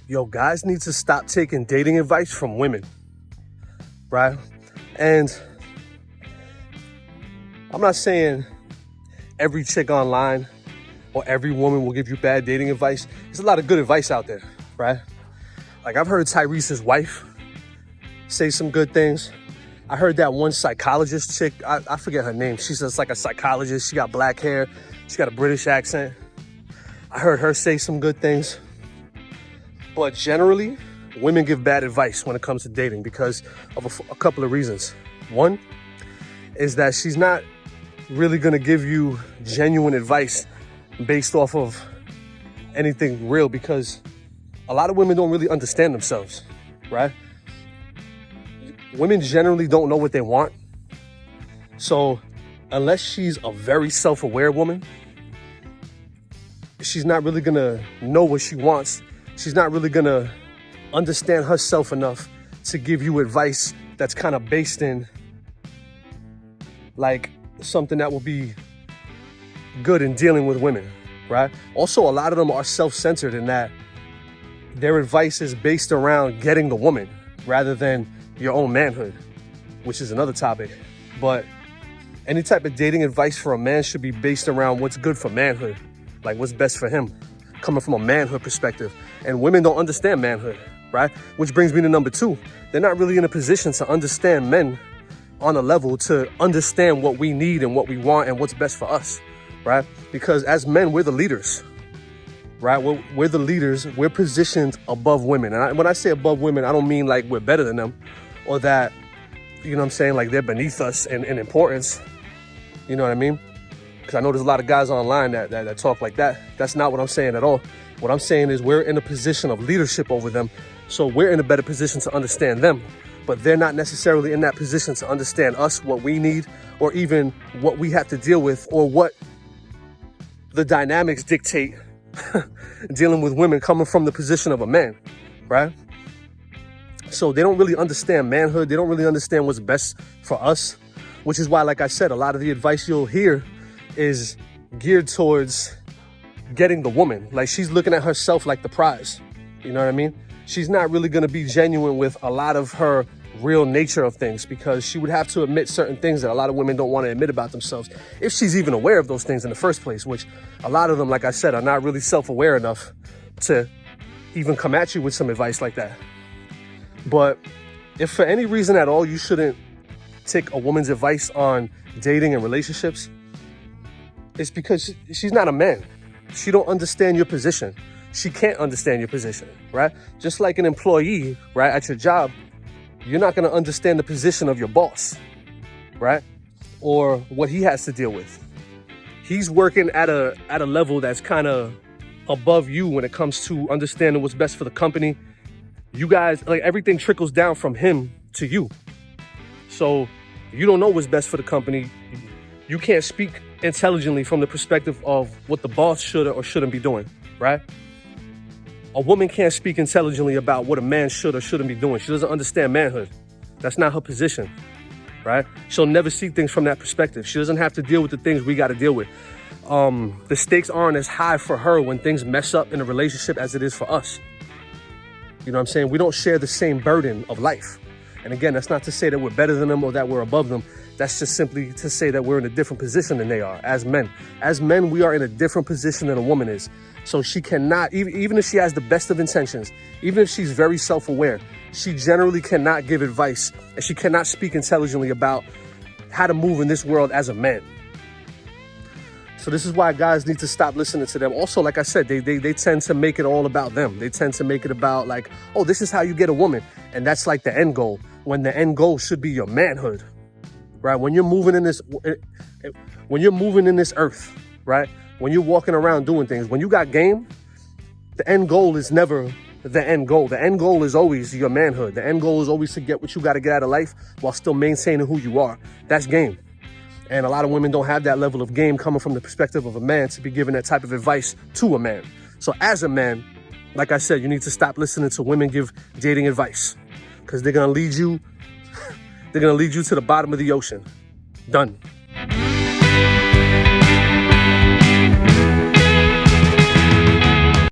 yo, guys need to stop taking dating advice from women, right? And I'm not saying every chick online or every woman will give you bad dating advice. There's a lot of good advice out there, right? Like, I've heard Tyrese's wife say some good things. I heard that one psychologist chick, I forget her name. She's just like a psychologist. She got black hair. She got a British accent. I heard her say some good things. But generally, women give bad advice when it comes to dating because of a couple of reasons. One is that she's not really gonna give you genuine advice based off of anything real, because a lot of women don't really understand themselves, right? Women generally don't know what they want. So unless she's a very self-aware woman, she's not really gonna know what she wants. She's not really gonna understand herself enough to give you advice that's kind of based in like something that will be good in dealing with women, right? Also, a lot of them are self-centered in that their advice is based around getting the woman rather than your own manhood, which is another topic. But any type of dating advice for a man should be based around what's good for manhood, like what's best for him, coming from a manhood perspective. And women don't understand manhood, right? Which brings me to number two. They're not really in a position to understand men on a level to understand what we need and what we want and what's best for us, right? Because as men, we're the leaders, right? We're the leaders. We're positioned above women. And when I say above women, I don't mean like we're better than them or that, you know what I'm saying, like they're beneath us in importance. You know what I mean? Because I know there's a lot of guys online that talk like that. That's not what I'm saying at all. What I'm saying is we're in a position of leadership over them. So we're in a better position to understand them. But they're not necessarily in that position to understand us, what we need, or even what we have to deal with, or what the dynamics dictate dealing with women coming from the position of a man, right? So they don't really understand manhood. They don't really understand what's best for us, which is why, like I said, a lot of the advice you'll hear is geared towards getting the woman. Like, she's looking at herself like the prize. You know what I mean? She's not really going to be genuine with a lot of her real nature of things, because she would have to admit certain things that a lot of women don't want to admit about themselves, if she's even aware of those things in the first place, which a lot of them, like I said, are not really self-aware enough to even come at you with some advice like that. But if for any reason at all you shouldn't take a woman's advice on dating and relationships, it's because she's not a man. She don't understand your position. She can't understand your position, right? Just like an employee, right, at your job, you're not going to understand the position of your boss, right? Or what he has to deal with. He's working at a level that's kind of above you when it comes to understanding what's best for the company. You guys, like, everything trickles down from him to you. So you don't know what's best for the company. You can't speak intelligently from the perspective of what the boss should or shouldn't be doing, right? A woman can't speak intelligently about what a man should or shouldn't be doing. She doesn't understand manhood. That's not her position, right? She'll never see things from that perspective. She doesn't have to deal with the things we got to deal with. The stakes aren't as high for her when things mess up in a relationship as it is for us. You know what I'm saying? We don't share the same burden of life. And again, that's not to say that we're better than them or that we're above them. That's just simply to say that we're in a different position than they are as men. As men, we are in a different position than a woman is. So she cannot, even if she has the best of intentions, even if she's very self-aware, she generally cannot give advice, and she cannot speak intelligently about how to move in this world as a man. So this is why guys need to stop listening to them. Also, like I said, they tend to make it all about them. They tend to make it about like, oh, this is how you get a woman. And that's like the end goal, when the end goal should be your manhood, right? When you're moving in this earth, right? When you're walking around doing things, when you got game, the end goal is never the end goal. The end goal is always your manhood. The end goal is always to get what you got to get out of life while still maintaining who you are. That's game. And a lot of women don't have that level of game coming from the perspective of a man to be giving that type of advice to a man. So as a man, like I said, you need to stop listening to women give dating advice, because they're going to lead you to the bottom of the ocean. Done.